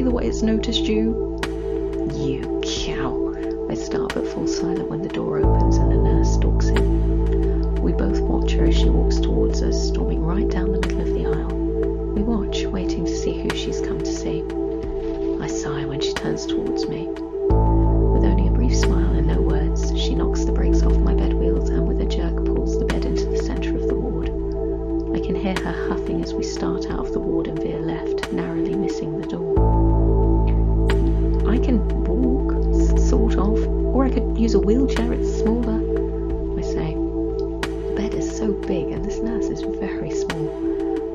the way it's noticed you? You cow. I start but fall silent when the door opens and a nurse stalks in. We both watch her as she walks towards us, storming right down the middle of the aisle. We watch, waiting to see who she's come to see. I sigh when she turns towards me. With only a brief smile and no words, she knocks the brakes off my bed wheels and with a jerk pulls the bed into the centre of the ward. I can hear her huffing as we start out of the ward and veer left, narrowly missing the door. I can walk, sort of, or I could use a wheelchair, it's smaller, I say. The bed is so big and this nurse is very small.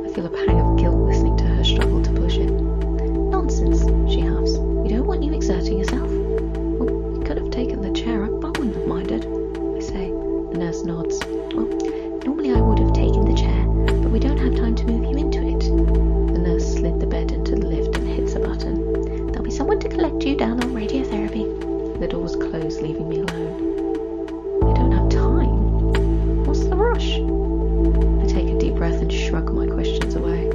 I feel a pang of guilt listening to her struggle to push it. Nonsense, she huffs. We don't want you exerting yourself. Well, you could have taken the chair up, I wouldn't have minded, I say. The nurse nods. Well, normally I would have taken the chair, but we don't have time to move you into it. The nurse slid the bed into the lift and hits a button. There'll be someone to collect you down on radiotherapy. The doors close, leaving me alone. I don't have time. What's the rush? I take a deep breath and shrug my questions away.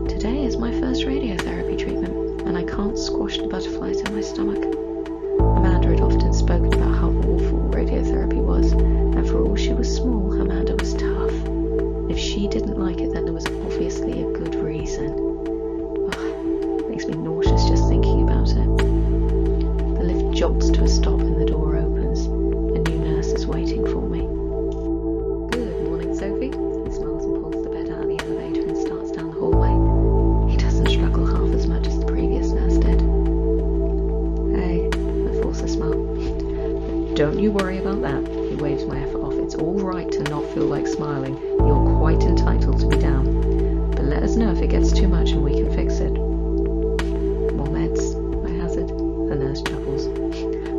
Today is my first radiotherapy treatment, and I can't squash the butterflies in my stomach. Amanda had often spoken about how awful radiotherapy was, and for all she was small, Amanda was tough. If she didn't like it, then there was obviously a good reason. Ugh, makes me nauseous just thinking about it. The lift jolts to a stop and the door opens. A new nurse is waiting for me. Good morning, Sophie. He smiles and pulls the bed out of the elevator and starts down the hallway. He doesn't struggle half as much as the previous nurse did. Hey, I force a smile. Don't you worry about that. He waves my effort off. It's all right to not feel like smiling. You're quite entitled to be down. But let us know if it gets too much and we can fix it. More meds, I hazard. The nurse chuckles.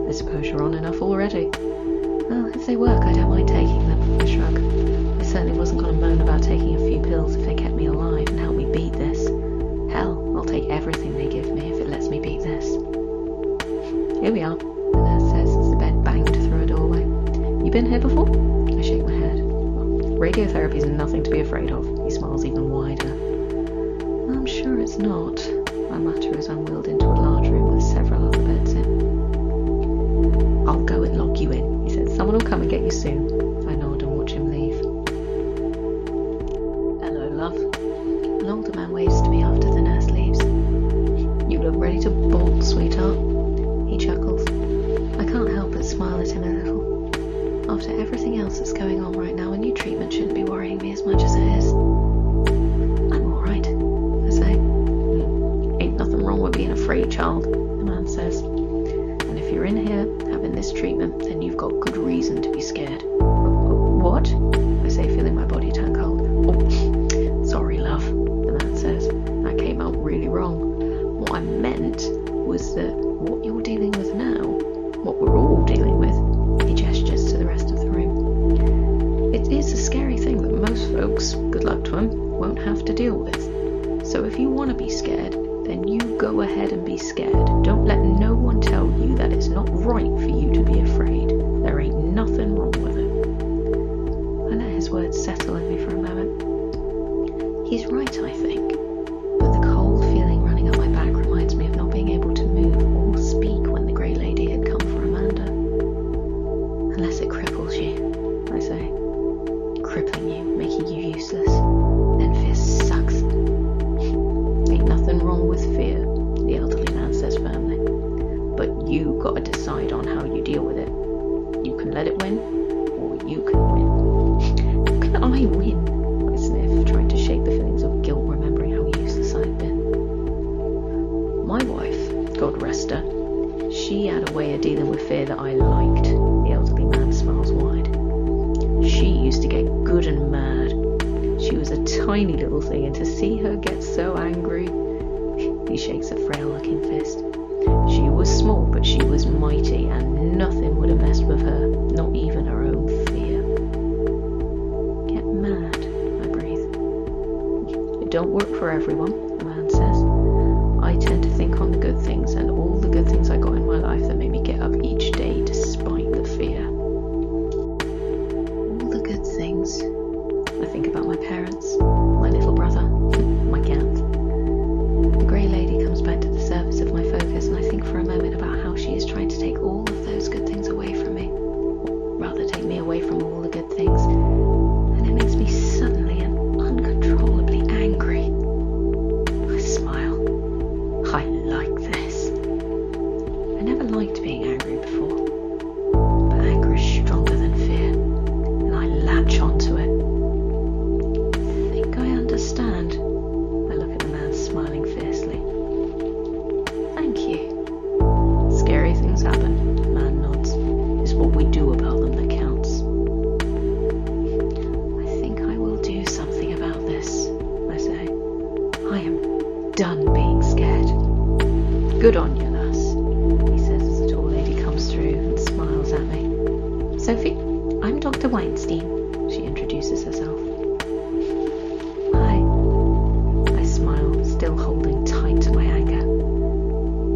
I suppose you're on enough already. Well, if they work, I don't mind taking them, I shrug. I certainly wasn't going to moan about taking a few pills if they kept me alive and helped me beat this. Hell, I'll take everything they give me if it lets me beat this. Here we are, the nurse says as the bed banged through a doorway. You been here before? I shake my head. Radiotherapy is nothing to be afraid of. He smiles even wider. I'm sure it's not, I mutter as I'm wheeled into a large room with several other beds in. I'll go and lock you in, he says. Someone will come and get you soon. I nod and watch him leave. Hello, love. An older man waves to me after the nurse leaves. You look ready to bolt, sweetheart. He chuckles. I can't help but smile at him a little. After everything else that's going on right now, a new treatment shouldn't be worrying me as much as it is. I'm alright, I say. Ain't nothing wrong with being afraid, child, the man says. And if you're in here having this treatment, then you've got good reason to be scared. What? I say, feeling my body turn cold. Oh, sorry, love, the man says. That came out really wrong. What I meant was that what you're dealing with now, what we're all dealing with, he gestures to the rest of the room. It is a scary thing that most folks, good luck to them, won't have to deal with. So if you want to be scared, then you go ahead and be scared. Don't let no one tell you that it's not right for you to be afraid. There ain't nothing wrong with it. I let his words settle in me for a moment. He's right, I think. But the cold feeling running up my back reminds me of not being able to move or speak when the Grey Lady had come for Amanda. Unless it cripples you, I say. Crippling you, making you useless. Then fear sucks. Ain't nothing wrong with fear, the elderly man says firmly. But you gotta decide on how you deal with it. You can let it win, or you can win. How can I win? I sniff, trying to shake the feelings of guilt remembering how useless I've been. My wife, God rest her, she had a way of dealing with fear that I liked. The elderly man smiles wide. She used to get good and mad. She was a tiny little thing, and to see her get so angry... He shakes a frail-looking fist. She was small, but she was mighty, and nothing would have messed with her, not even her own fear. Get mad, I breathe. It don't work for everyone, the man says. I tend to think on the good things, and all the good things I got in my life that made me get up each day despite the fear. All the good things. I think about my parents, my little brother, my cat. The Grey Lady comes back to the service Sophie, I'm Dr. Weinstein, she introduces herself. Hi. I smile, still holding tight to my anger.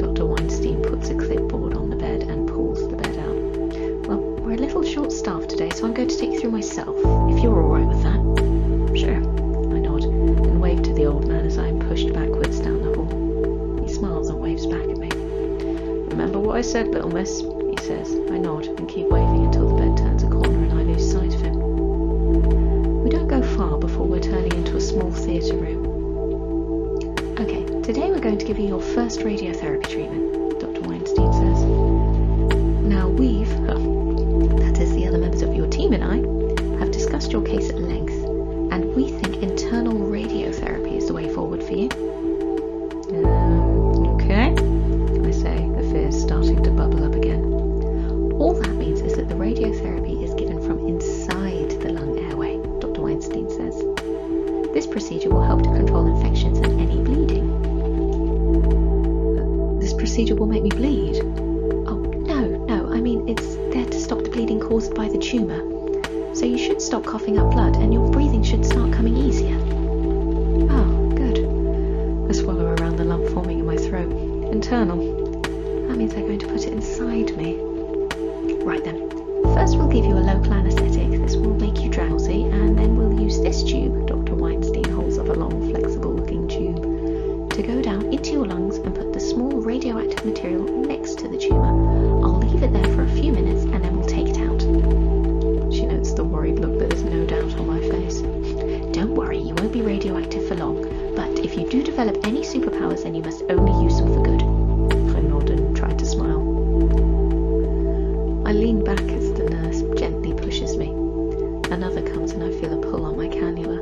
Dr. Weinstein puts a clipboard on the bed and pulls the bed out. Well, we're a little short-staffed today, so I'm going to take you through myself, if you're all right with that. Sure, I nod, and wave to the old man as I am pushed backwards down the hall. He smiles and waves back at me. Remember what I said, little miss, he says. I nod and keep waving until the bed turns a corner and I lose sight of him. We don't go far before we're turning into a small theatre room. Okay, today we're going to give you your first radiotherapy treatment, Dr. Weinstein says. Now we've, that is the other members of your team and I, have discussed your case at length, and we think internal radiotherapy is the way forward for you. Okay, I say, the fears starting to bubble up again. All that means is that the radiotherapy is given from inside the lung airway, Dr. Weinstein says. This procedure will help to control infections and any bleeding. This procedure will make me bleed? Oh, no, I mean it's there to stop the bleeding caused by the tumour. So you should stop coughing up blood and your breathing should start coming easier. Oh, good. I swallow around the lump forming in my throat. Internal. That means they're going to put it inside me. Right then. First we'll give you a local anaesthetic. This will make you drowsy, and then we'll use this tube, Dr. Weinstein holds up a long, flexible-looking tube, to go down into your lungs and put the small radioactive material next to the tumour. I'll leave it there for a few minutes, and then we'll take it out. She notes the worried look that is no doubt on my face. Don't worry, you won't be radioactive for long, but if you do develop any superpowers, then you must only use them for good. I nod and try to smile. I lean back as the nurse gently pushes me. Another comes and I feel a pull on my cannula.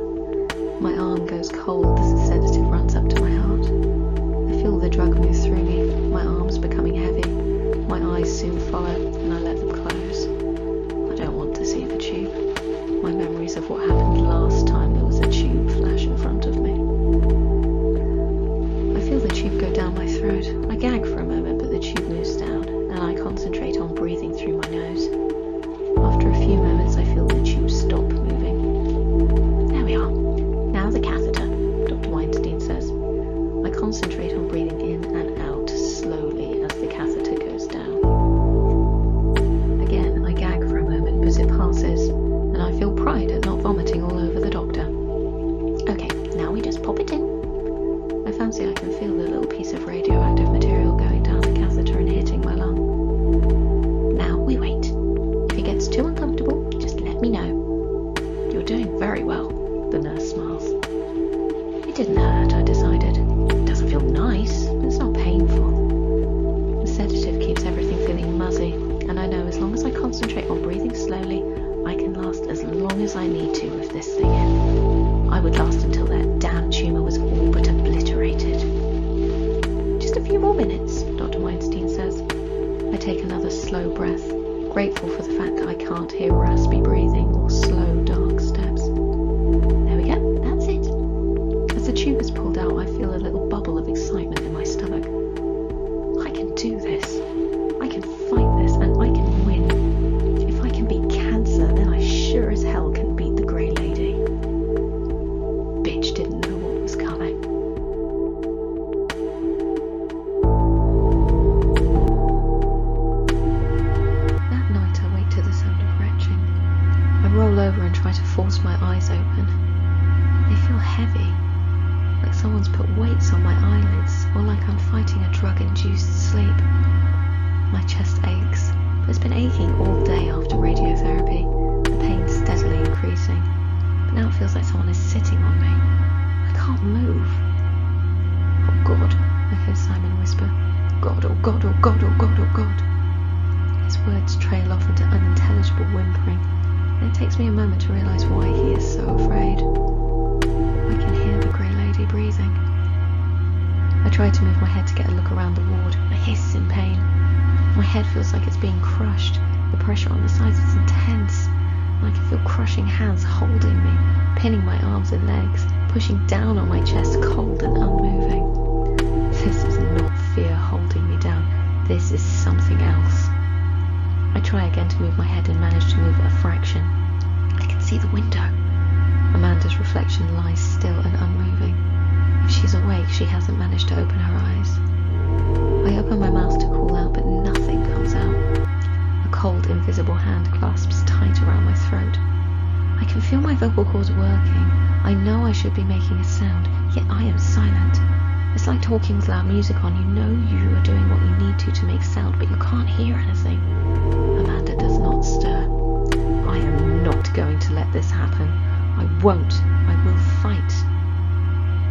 My arm goes cold as the sedative runs up to my heart. I feel the drug move through me, my arms becoming heavy. My eyes soon follow and I let them close. I don't want to see the tube. My memories of what happened last time there was a tube flash in front of me. I feel the tube go down my throat. I gag for a moment, but the tube moves down, and I concentrate on breathing through my nose. After a few moments, I feel the tube stop moving. There we are. Now the catheter, Dr. Weinstein says. I concentrate on breathing in and out slowly as the catheter goes down. Again, I gag for a moment, but it passes, and I feel pride at not vomiting all over the doctor. Okay, now we just pop it in. I fancy I can feel the little piece of radioactive material going down the catheter and hitting my lung. Now we wait. If it gets too uncomfortable, just let me know. You're doing very well, the nurse smiles. It didn't hurt, I decided. It doesn't feel nice, but it's not painful. The sedative keeps everything feeling muzzy, and I know as long as I concentrate on breathing slowly, I can last as long as I need to with this thing in. I would last until that damn tumour was all but obliterated. Just a few more minutes, Dr. Weinstein says. I take another slow breath, grateful for the fact that I can't hear raspy breathing or slow, dark steps. There we go, that's it. As the tube is pulled out, I feel a little bubble of excitement in my stomach. I can do this. I can fight this, and I can win. If I can beat cancer, then I sure as hell can beat the Grey Lady. Bitch didn't know what was coming. That night I wake to the sound of retching. I roll over and try to force my eyes open. They feel heavy, like someone's put weights on my eyelids, or like I'm fighting a drug-induced sleep. My chest aches, but it's been aching all day after radiotherapy, the pain steadily increasing. But now it feels like someone is sitting on me. I can't move. Oh God, I hear Simon whisper. God, oh God, oh God, oh God, oh God. His words trail off into unintelligible whimpering, and it takes me a moment to realise why he is so afraid. I can hear the Grey Lady breathing. I try to move my head to get a look around the ward. I hiss in pain. My head feels like it's being crushed. The pressure on the sides is intense. And I can feel crushing hands holding me, pinning my arms and legs, pushing down on my chest, cold and unmoving. This is not fear holding me down. This is something else. I try again to move my head and manage to move a fraction. I can see the window. Amanda's reflection lies still and unmoving. If she's awake, she hasn't managed to open her eyes. I open my mouth to call out, but nothing comes out. A cold, invisible hand clasps tight around my throat. I can feel my vocal cords working. I know I should be making a sound, yet I am silent. It's like talking with loud music on. You know you are doing what you need to make sound, but you can't hear anything. Amanda does not stir. I am not going to let this happen. I won't. I will fight.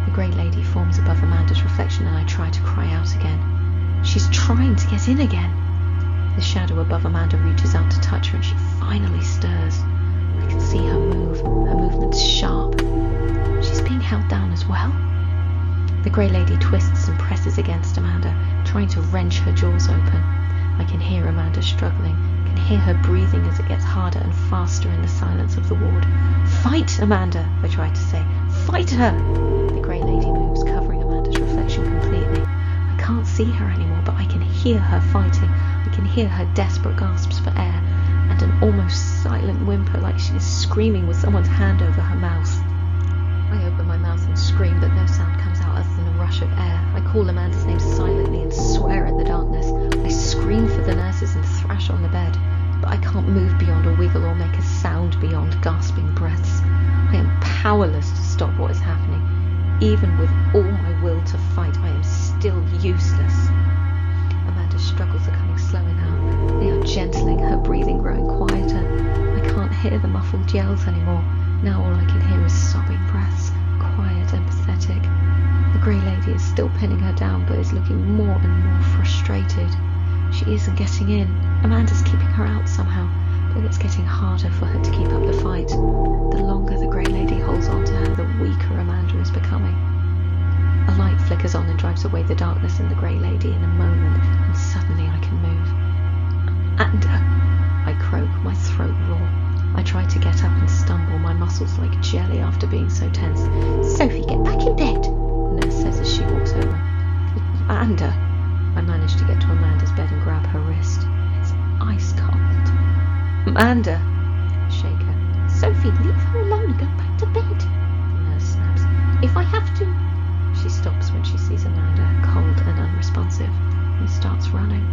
The grey lady forms above Amanda's reflection, and I try to cry out again. She's trying to get in again. The shadow above Amanda reaches out to touch her, and she finally stirs. I can see her move. Her movement's sharp. She's being held down as well. The grey lady twists and presses against Amanda, trying to wrench her jaws open. I can hear Amanda struggling, can hear her breathing as it gets harder and faster in the silence of the ward. "Fight, Amanda," I try to say. "Fight her!" The grey lady moves, covering Amanda's reflection completely. I can't see her anymore, but I can hear her fighting. I can hear her desperate gasps for air, and an almost silent whimper like she is screaming with someone's hand over her mouth. I open my mouth and scream, but no sound comes out other than a rush of air. I call Amanda's name silently and swear at the darkness. I scream for the nurses and thrash on the bed, but I can't move beyond a wiggle or make a sound beyond gasping breaths. I am powerless to stop what is happening. Even with all my will to fight, I am still useless. Amanda's struggles are coming slower now. They are gentling, her breathing growing quieter. I can't hear the muffled yells anymore. Now all I can hear is sobbing breaths, quiet and pathetic. The grey lady is still pinning her down, but is looking more and more frustrated. She isn't getting in. Amanda's keeping her out somehow, but it's getting harder for her to keep up the fight. The longer the grey lady holds on to her, the weaker Amanda is becoming. A light flickers on and drives away the darkness in the grey lady in a moment, and suddenly I can move. "Amanda!" I croak, my throat raw. I try to get up and stumble, my muscles like jelly after being so tense. "Sophie, get back in bed," the nurse says as she walks over. "Amanda!" I manage to get to Amanda's bed and grab her wrist. It's ice cold. "Amanda!" I shake her. "Sophie, leave her alone and go back to bed," the nurse snaps. "If I have to..." She stops when she sees Amanda, cold and unresponsive, and starts running.